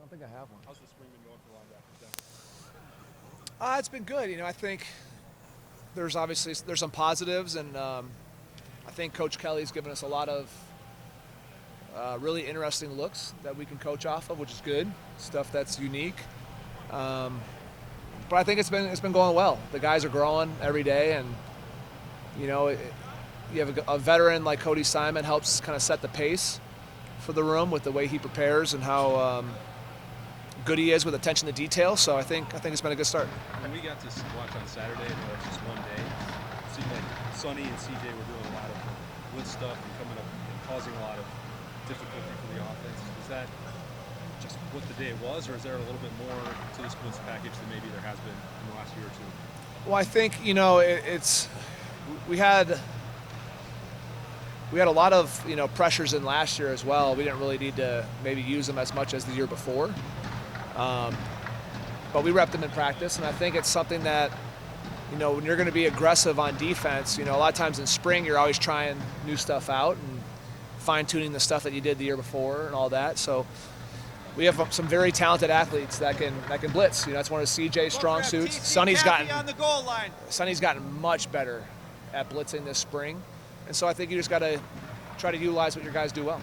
don't think I have one. How's the spring been going for linebackers then? It's been good. I think there's some positives, and I think Coach Kelly's given us a lot of really interesting looks that we can coach off of, which is good. Stuff that's unique. But I think it's been going well. The guys are growing every day, and you have a veteran like Cody Simon helps kind of set the pace for the room with the way he prepares and how good he is with attention to detail. So I think it's been a good start. When we got to watch on Saturday, it was just one day. It seemed like Sonny and CJ were doing a lot of blitz stuff and coming up and causing a lot of difficulty for the offense. Is that just what the day was, or is there a little bit more to this blitz package than maybe there has been in the last year or two? Well, I think we had a lot of pressures in last year as well. We didn't really need to maybe use them as much as the year before, but we repped them in practice, and I think it's something that when you're going to be aggressive on defense, a lot of times in spring you're always trying new stuff out and fine-tuning the stuff that you did the year before and all that. So we have some very talented athletes that can blitz. That's one of CJ's strong suits. Sonny's gotten much better at blitzing this spring. And so I think you just got to try to utilize what your guys do well.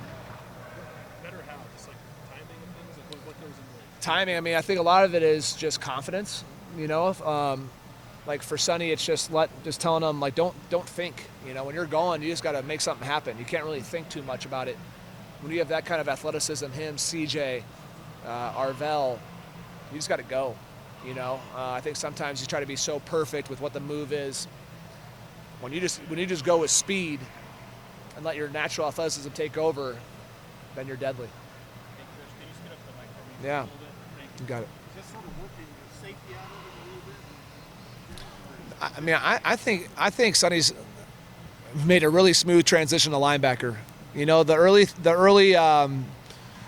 Better how? Just like timing and things? Like what goes into it? Timing, I think a lot of it is just confidence. Like for Sonny, it's just telling him, like, don't think. When you're going, you just got to make something happen. You can't really think too much about it. When you have that kind of athleticism, him, CJ, Arvell, you just got to go. I think sometimes you try to be so perfect with what the move is. When you just go with speed and let your natural athleticism take over, then you're deadly. Hey, Chris, can you just get up to the mic for me Yeah. a little bit? Thank you. You got it. Is that sort of working safety out of it a little bit? I think Sonny's made a really smooth transition to linebacker.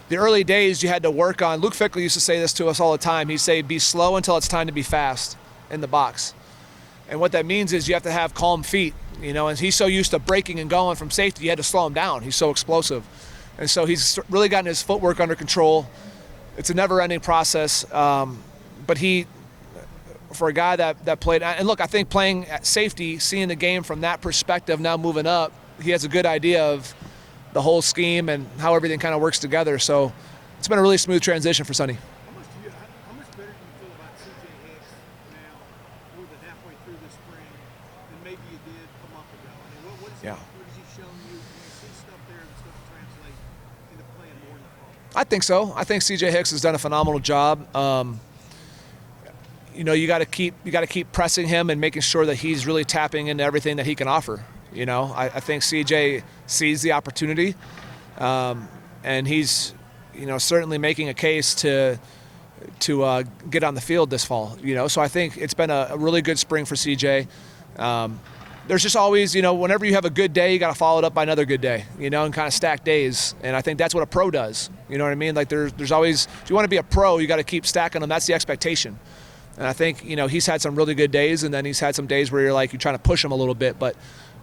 The early days you had to work on. Luke Fickle used to say this to us all the time. He'd say, "Be slow until it's time to be fast in the box." And what that means is you have to have calm feet, and he's so used to breaking and going from safety, you had to slow him down. He's so explosive. And so he's really gotten his footwork under control. It's a never-ending process. But for a guy that played, and look, I think playing at safety, seeing the game from that perspective, now moving up, he has a good idea of the whole scheme and how everything kind of works together. So it's been a really smooth transition for Sonny. How much better do you feel about CJ Hicks now, more than halfway through this spring, than maybe you did a month ago? What has he shown you? Can you see stuff there that's going to translate into playing more in the fall? I think so. I think CJ Hicks has done a phenomenal job. You got to keep pressing him and making sure that he's really tapping into everything that he can offer. I think CJ sees the opportunity, and he's certainly making a case to get on the field this fall. So I think it's been a really good spring for CJ. There's just always, whenever you have a good day, you got to follow it up by another good day, and kind of stack days. And I think that's what a pro does. You know what I mean? Like there's always, if you want to be a pro, you got to keep stacking them. That's the expectation. And I think, he's had some really good days, and then he's had some days where you're trying to push him a little bit. But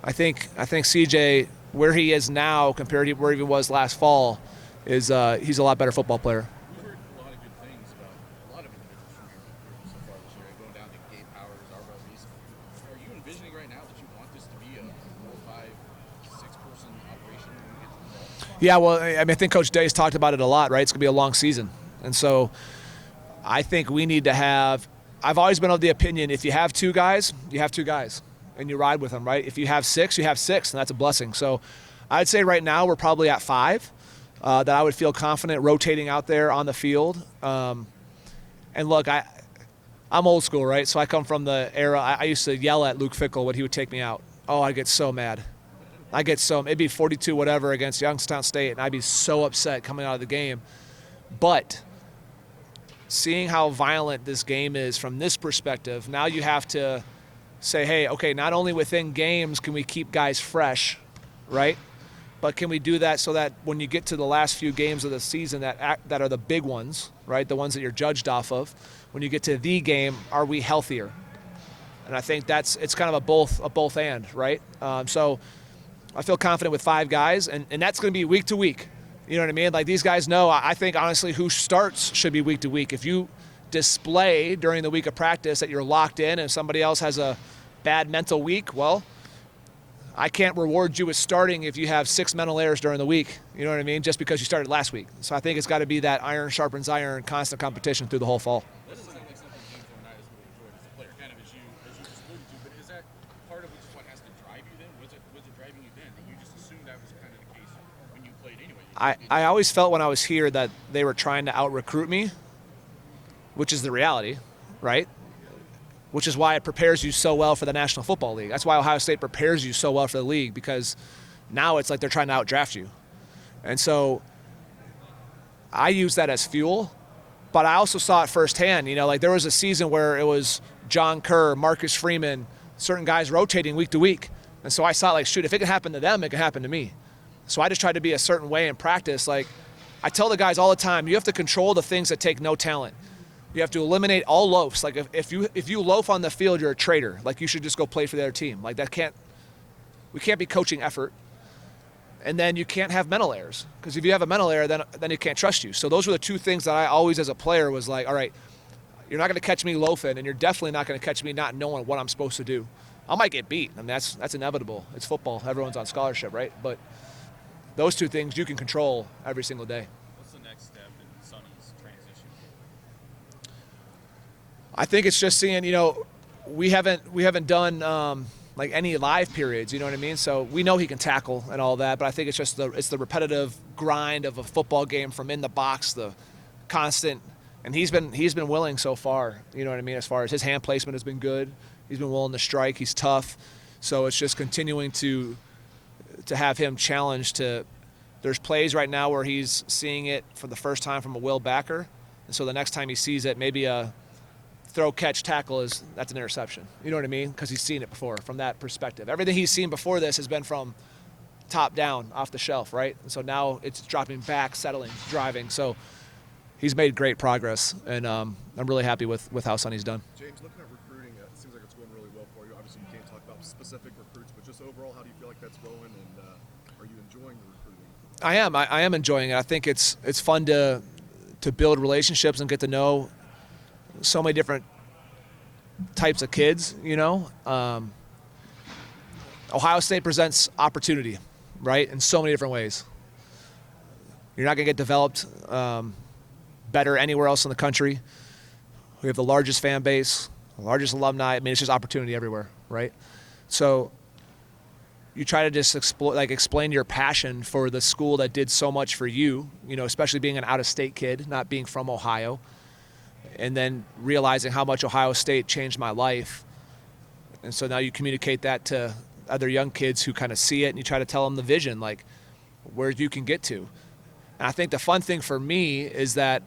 I think CJ, where he is now compared to where he was last fall, is he's a lot better football player. We've heard a lot of good things about a lot of individuals from your group so far this year, going down to Gabe Powers, Arvell Reese. Are you envisioning right now that you want this to be a 4, 5, 6-person operation when we get to the fall? Yeah, well, I think Coach Day's talked about it a lot, right? It's going to be a long season. And so I think we need to have – I've always been of the opinion, if you have two guys, you have two guys, and you ride with them, right? If you have six, you have six, and that's a blessing. So I'd say right now we're probably at 5 that I would feel confident rotating out there on the field. And look, I'm old school, right? So I come from the era, I used to yell at Luke Fickle when he would take me out. Oh, I'd get so mad. It'd be 42 whatever against Youngstown State, and I'd be so upset coming out of the game. But seeing how violent this game is from this perspective, now you have to say, hey, okay, not only within games can we keep guys fresh, right? But can we do that so that when you get to the last few games of the season that are the big ones, right, the ones that you're judged off of, when you get to the game, are we healthier? And I think it's kind of a both and, right? So I feel confident with 5 guys, and that's going to be week to week. You know what I mean? Like, these guys know. I think, honestly, who starts should be week to week. If you display during the week of practice that you're locked in and somebody else has a bad mental week, well, I can't reward you with starting if you have 6 mental errors during the week, you know what I mean, just because you started last week. So I think it's got to be that iron sharpens iron, constant competition through the whole fall. That doesn't sound like something James Laurinaitis would enjoy as a player, kind of as you just alluded to. But is that part of what has to drive you then? Was it driving you then? That you just assumed that was kind of the case when you played anyway? I always felt when I was here that they were trying to out-recruit me, which is the reality, right? Which is why it prepares you so well for the National Football League. That's why Ohio State prepares you so well for the league, because now it's like they're trying to outdraft you. And so I use that as fuel, but I also saw it firsthand. You know, like there was a season where it was John Kerr, Marcus Freeman, certain guys rotating week to week. And so I saw like, shoot, if it can happen to them, it can happen to me. So I just tried to be a certain way in practice. Like I tell the guys all the time, you have to control the things that take no talent. You have to eliminate all loafs. Like if you loaf on the field, you're a traitor. Like you should just go play for the other team. Like we can't be coaching effort. And then you can't have mental errors, because if you have a mental error, then you can't trust you. So those were the two things that I always, as a player, was like, all right, you're not going to catch me loafing, and you're definitely not going to catch me not knowing what I'm supposed to do. I might get beat. I mean, that's inevitable. It's football. Everyone's on scholarship, right? But those two things you can control every single day. What's the next step in Sonny's transition? I think it's just seeing, you know, we haven't done like any live periods, you know what I mean? So we know he can tackle and all that, but I think it's just the repetitive grind of a football game from in the box, the constant, and he's been willing so far, you know what I mean, as far as his hand placement has been good. He's been willing to strike, he's tough. So it's just continuing to have him challenged to. There's plays right now where he's seeing it for the first time from a Will backer, and so the next time he sees it, maybe a throw, catch, tackle that's an interception. You know what I mean? Because he's seen it before from that perspective. Everything he's seen before this has been from top down, off the shelf, right? And so now it's dropping back, settling, driving. So he's made great progress, and I'm really happy with how Sonny's done. James, looking at recruiting, it seems like it's going really well for you. Obviously, you can't talk about specific recruits, but just overall, how do you feel like that's going, and are you enjoying the recruiting? I am enjoying it. I think it's fun to build relationships and get to know so many different types of kids, you know. Ohio State presents opportunity, right, in so many different ways. You're not going to get developed better anywhere else in the country. We have the largest fan base, the largest alumni. I mean, it's just opportunity everywhere, right? So you try to just explain your passion for the school that did so much for you, you know, especially being an out-of-state kid, not being from Ohio, and then realizing how much Ohio State changed my life. And so now you communicate that to other young kids who kind of see it, and you try to tell them the vision, like where you can get to. And I think the fun thing for me is that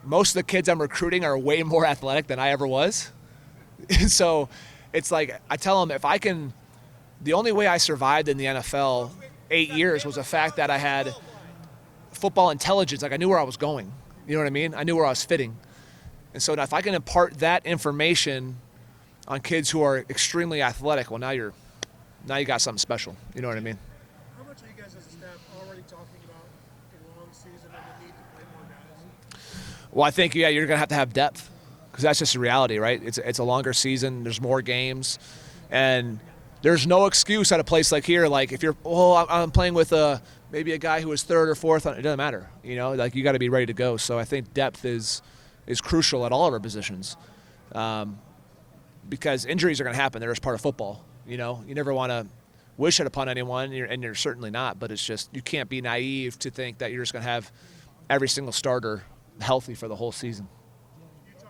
most of the kids I'm recruiting are way more athletic than I ever was. And so it's like I tell them, the only way I survived in the NFL 8 years was the fact that I had football intelligence. Like I knew where I was going. You know what I mean? I knew where I was fitting. And so if I can impart that information on kids who are extremely athletic, well, now you got something special. You know what I mean? How much are you guys as a staff already talking about a long season and the need to play more guys? Well, I think, yeah, you're going to have depth, because that's just the reality, right? It's a longer season. There's more games. And there's no excuse at a place like here. Like if I'm playing with maybe a guy who was third or fourth, it doesn't matter. You know, like you got to be ready to go. So I think depth is crucial at all of our positions, because injuries are going to happen. They're just part of football. You know, you never want to wish it upon anyone, and you're certainly not. But it's just, you can't be naive to think that you're just going to have every single starter healthy for the whole season.